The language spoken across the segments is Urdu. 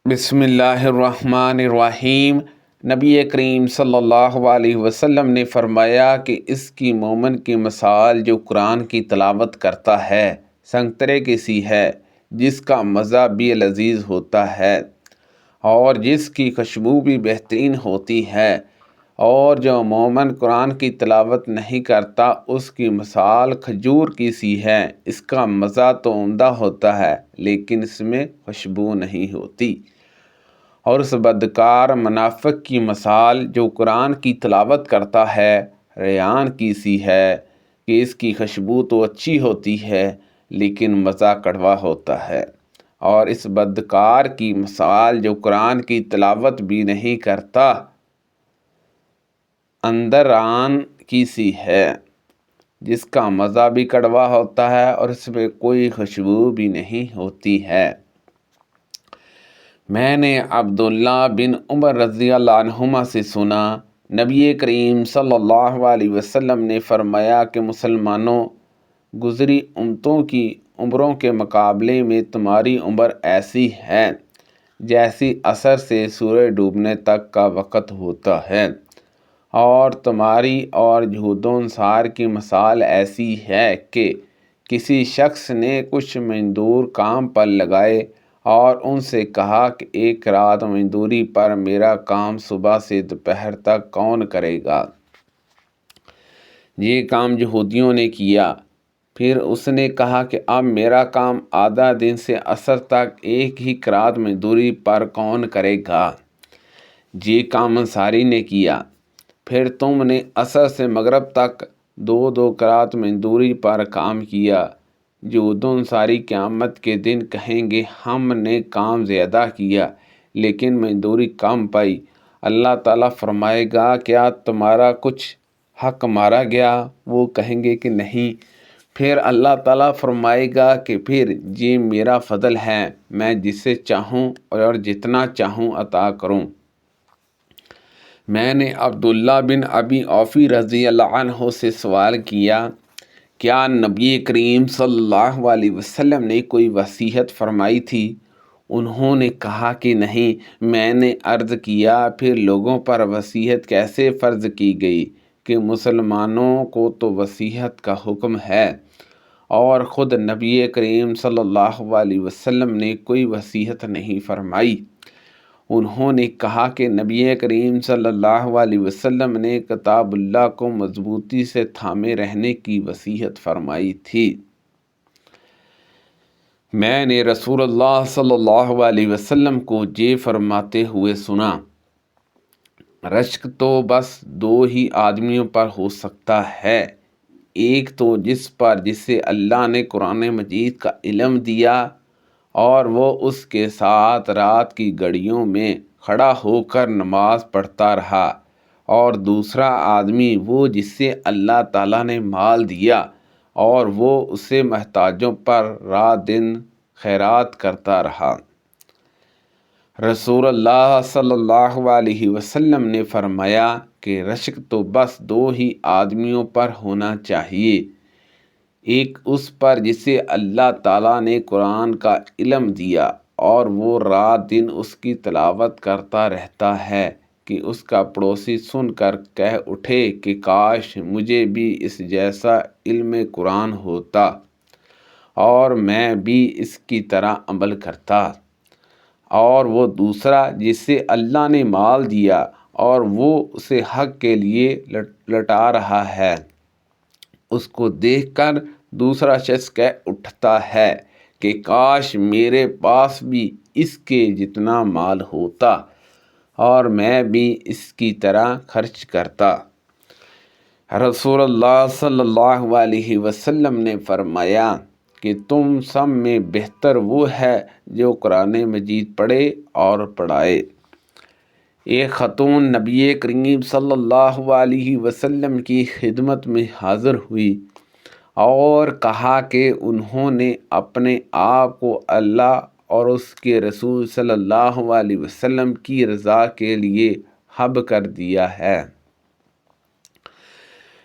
بسم اللہ الرحمن الرحیم۔ نبی کریم صلی اللہ علیہ وسلم نے فرمایا کہ اس کی مومن کی مثال جو قرآن کی تلاوت کرتا ہے سنگترے کی سی ہے، جس کا مزہ بھی لذیذ ہوتا ہے اور جس کی خوشبو بھی بہترین ہوتی ہے، اور جو مومن قرآن کی تلاوت نہیں کرتا اس کی مثال کھجور کی سی ہے۔ اس کا مزہ تو عمدہ ہوتا ہے لیکن اس میں خوشبو نہیں ہوتی۔ اور اس بدکار منافق کی مثال جو قرآن کی تلاوت کرتا ہے ریان کی سی ہے کہ اس کی خوشبو تو اچھی ہوتی ہے لیکن مزہ کڑوا ہوتا ہے۔ اور اس بدکار کی مثال جو قرآن کی تلاوت بھی نہیں کرتا اندر آن کی سی ہے، جس کا مزہ بھی کڑوا ہوتا ہے اور اس میں کوئی خوشبو بھی نہیں ہوتی ہے۔ میں نے عبداللہ بن عمر رضی اللہ عنہما سے سنا، نبی کریم صلی اللہ علیہ وسلم نے فرمایا کہ مسلمانوں، گزری امتوں کی عمروں کے مقابلے میں تمہاری عمر ایسی ہے جیسی عصر سے سورج ڈوبنے تک کا وقت ہوتا ہے، اور تمہاری اور جہود و انصار کی مثال ایسی ہے کہ کسی شخص نے کچھ مزدور کام پر لگائے اور ان سے کہا کہ ایک رات مزدوری پر میرا کام صبح سے دوپہر تک کون کرے گا؟ یہ کام یہودیوں نے کیا۔ پھر اس نے کہا کہ اب میرا کام آدھا دن سے عصر تک ایک ہی رات مزدوری پر کون کرے گا؟ یہ کام انصاری نے کیا۔ پھر تم نے عصر سے مغرب تک دو دو رات مزدوری پر کام کیا۔ یہود و انصاری قیامت کے دن کہیں گے ہم نے کام زیادہ کیا لیکن مزدوری کم پائی۔ اللہ تعالیٰ فرمائے گا کیا تمہارا کچھ حق مارا گیا؟ وہ کہیں گے کہ نہیں۔ پھر اللہ تعالیٰ فرمائے گا کہ پھر یہ میرا فضل ہے، میں جسے چاہوں اور جتنا چاہوں عطا کروں۔ میں نے عبداللہ بن ابی اوفی رضی اللہ عنہ سے سوال کیا، کیا نبی کریم صلی اللہ علیہ وسلم نے کوئی وصیت فرمائی تھی؟ انہوں نے کہا کہ نہیں۔ میں نے عرض کیا پھر لوگوں پر وصیت کیسے فرض کی گئی کہ مسلمانوں کو تو وصیت کا حکم ہے اور خود نبی کریم صلی اللہ علیہ وسلم نے کوئی وصیت نہیں فرمائی؟ انہوں نے کہا کہ نبی کریم صلی اللہ علیہ وسلم نے کتاب اللہ کو مضبوطی سے تھامے رہنے کی وصیت فرمائی تھی۔ میں نے رسول اللہ صلی اللہ علیہ وسلم کو یہ فرماتے ہوئے سنا، رشک تو بس دو ہی آدمیوں پر ہو سکتا ہے، ایک تو جس پر جسے اللہ نے قرآن مجید کا علم دیا اور وہ اس کے ساتھ رات کی گھڑیوں میں کھڑا ہو کر نماز پڑھتا رہا، اور دوسرا آدمی وہ جس سے اللہ تعالیٰ نے مال دیا اور وہ اسے محتاجوں پر رات دن خیرات کرتا رہا۔ رسول اللہ صلی اللہ علیہ وسلم نے فرمایا کہ رشک تو بس دو ہی آدمیوں پر ہونا چاہیے، ایک اس پر جسے اللہ تعالیٰ نے قرآن کا علم دیا اور وہ رات دن اس کی تلاوت کرتا رہتا ہے کہ اس کا پڑوسی سن کر کہہ اٹھے کہ کاش مجھے بھی اس جیسا علم قرآن ہوتا اور میں بھی اس کی طرح عمل کرتا، اور وہ دوسرا جسے اللہ نے مال دیا اور وہ اسے حق کے لیے لٹا رہا ہے، اس کو دیکھ کر دوسرا شخص کہہ اٹھتا ہے کہ کاش میرے پاس بھی اس کے جتنا مال ہوتا اور میں بھی اس کی طرح خرچ کرتا۔ رسول اللہ صلی اللہ علیہ وسلم نے فرمایا کہ تم سب میں بہتر وہ ہے جو قرآن مجید پڑھے اور پڑھائے۔ ایک خاتون نبی کریم صلی اللہ علیہ وسلم کی خدمت میں حاضر ہوئی اور کہا کہ انہوں نے اپنے آپ کو اللہ اور اس کے رسول صلی اللہ علیہ وسلم کی رضا کے لیے حب کر دیا ہے۔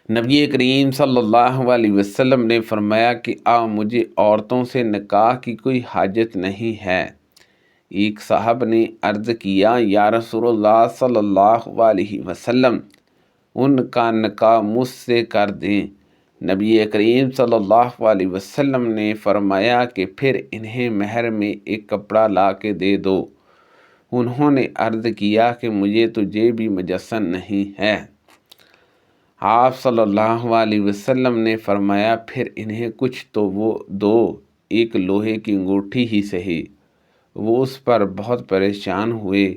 نبی کریم صلی اللہ علیہ وسلم نے فرمایا کہ مجھے عورتوں سے نکاح کی کوئی حاجت نہیں ہے، ایک صاحب نے عرض کیا یا رسول اللہ صلی اللہ علیہ وسلم ان کا نکاح مجھ سے کر دیں۔ نبی کریم صلی اللہ علیہ وسلم نے فرمایا کہ پھر انہیں مہر میں ایک کپڑا لا کے دے دو۔ انہوں نے عرض کیا کہ مجھے تو جیب بھی میسر نہیں ہے۔ آپ صلی اللہ علیہ وسلم نے فرمایا پھر انہیں کچھ تو وہ دو، ایک لوہے کی انگوٹھی ہی سہی۔ وہ اس پر بہت پریشان ہوئے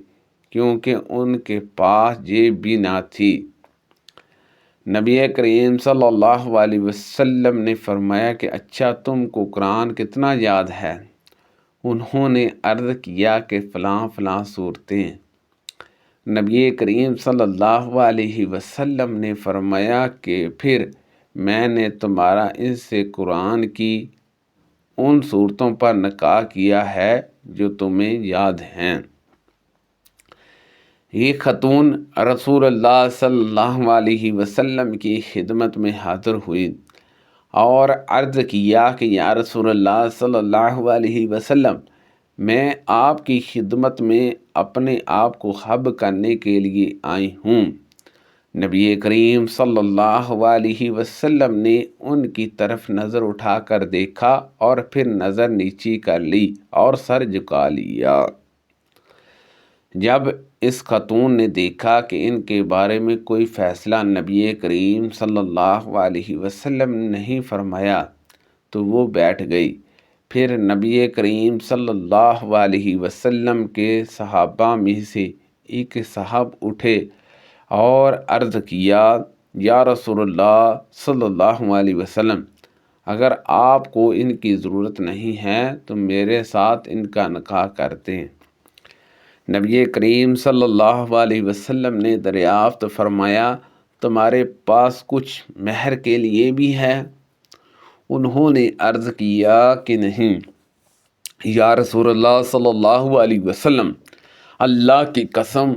کیونکہ ان کے پاس جیب بھی نہ تھی۔ نبی کریم صلی اللہ علیہ وسلم نے فرمایا کہ اچھا تم کو قرآن کتنا یاد ہے؟ انہوں نے عرض کیا کہ فلاں فلاں صورتیں۔ نبی کریم صلی اللہ علیہ وسلم نے فرمایا کہ پھر میں نے تمہارا ان سے قرآن کی ان صورتوں پر نکاح کیا ہے جو تمہیں یاد ہیں۔ یہ خاتون رسول اللہ صلی اللہ علیہ وسلم کی خدمت میں حاضر ہوئی اور عرض کیا کہ یا رسول اللہ صلی اللہ علیہ وسلم میں آپ کی خدمت میں اپنے آپ کو خب کرنے کے لیے آئی ہوں۔ نبی کریم صلی اللہ علیہ وسلم نے ان کی طرف نظر اٹھا کر دیکھا اور پھر نظر نیچی کر لی اور سر جھکا لیا۔ جب اس خاتون نے دیکھا کہ ان کے بارے میں کوئی فیصلہ نبی کریم صلی اللہ علیہ وسلم نے نہیں فرمایا تو وہ بیٹھ گئی۔ پھر نبی کریم صلی اللہ علیہ وسلم کے صحابہ میں سے ایک صاحب اٹھے اور عرض کیا یا رسول اللہ صلی اللہ علیہ وسلم اگر آپ کو ان کی ضرورت نہیں ہے تو میرے ساتھ ان کا نکاح کر دیں۔ نبی کریم صلی اللہ علیہ وسلم نے دریافت فرمایا تمہارے پاس کچھ مہر کے لیے بھی ہے؟ انہوں نے عرض کیا کہ نہیں۔ یا رسول اللہ صلی اللہ علیہ وسلم اللہ کی قسم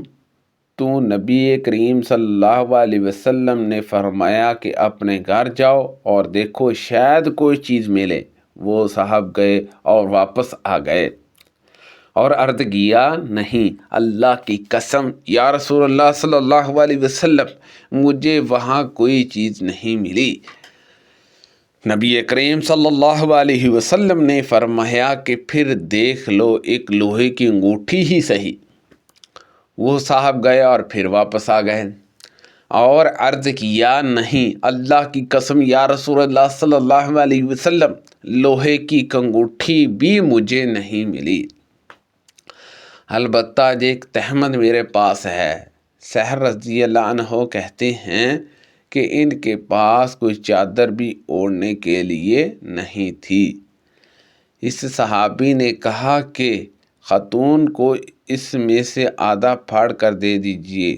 تو نبی کریم صلی اللہ علیہ وسلم نے فرمایا کہ اپنے گھر جاؤ اور دیکھو شاید کوئی چیز ملے۔ وہ صاحب گئے اور واپس آ گئے اور عرض کیا نہیں اللہ کی قسم یا رسول اللہ صلی اللہ علیہ وسلم مجھے وہاں کوئی چیز نہیں ملی۔ نبی کریم صلی اللہ علیہ وسلم نے فرمایا کہ پھر دیکھ لو ایک لوہے کی انگوٹھی ہی سہی۔ وہ صاحب گئے اور پھر واپس آ گئے اور عرض کیا نہیں اللہ کی قسم یا رسول اللہ صلی اللہ علیہ وسلم لوہے کی انگوٹھی بھی مجھے نہیں ملی۔ البتہ ایک تہمت میرے پاس ہے۔ سحر رضی اللہ عنہ کہتے ہیں کہ ان کے پاس کوئی چادر بھی اوڑھنے کے لیے نہیں تھی۔ اس صحابی نے کہا کہ خاتون کو اس میں سے آدھا پھاڑ کر دے دیجئے۔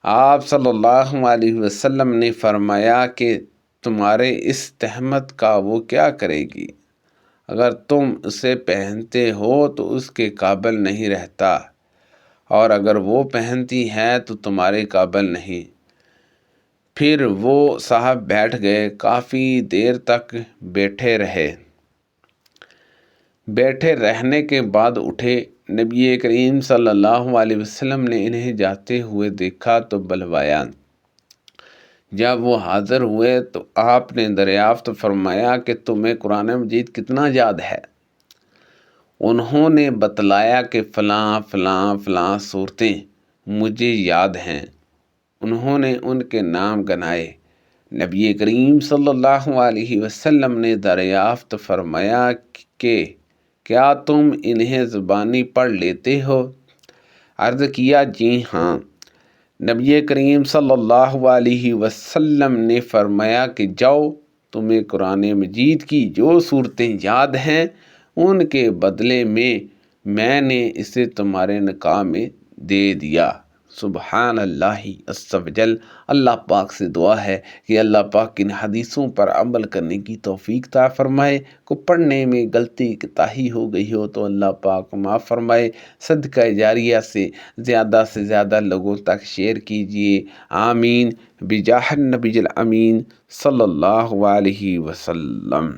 آپ صلی اللہ علیہ وسلم نے فرمایا کہ تمہارے اس تہمت کا وہ کیا کرے گی؟ اگر تم اسے پہنتے ہو تو اس کے قابل نہیں رہتا اور اگر وہ پہنتی ہے تو تمہارے قابل نہیں۔ پھر وہ صاحب بیٹھ گئے، کافی دیر تک بیٹھے رہے۔ بیٹھے رہنے کے بعد اٹھے۔ نبی کریم صلی اللہ علیہ وسلم نے انہیں جاتے ہوئے دیکھا تو بلوایا۔ جب وہ حاضر ہوئے تو آپ نے دریافت فرمایا کہ تمہیں قرآن مجید کتنا یاد ہے؟ انہوں نے بتلایا کہ فلاں فلاں فلاں صورتیں مجھے یاد ہیں۔ انہوں نے ان کے نام گنائے۔ نبی کریم صلی اللہ علیہ وسلم نے دریافت فرمایا کہ کیا تم انہیں زبانی پڑھ لیتے ہو؟ عرض کیا جی ہاں۔ نبی کریم صلی اللہ علیہ وسلم نے فرمایا کہ جاؤ تمہیں قرآن مجید کی جو صورتیں یاد ہیں ان کے بدلے میں نے اسے تمہارے نکاح میں دے دیا۔ سبحان اللہ عز و جل۔ اللہ پاک سے دعا ہے کہ اللہ پاک ان حدیثوں پر عمل کرنے کی توفیق عطا فرمائے۔ کو پڑھنے میں غلطی کوتاہی ہو گئی ہو تو اللہ پاک معاف فرمائے۔ صدقہ جاریہ سے زیادہ لوگوں تک شیئر کیجیے۔ آمین بجاہ النبی الامین صلی اللہ علیہ وسلم۔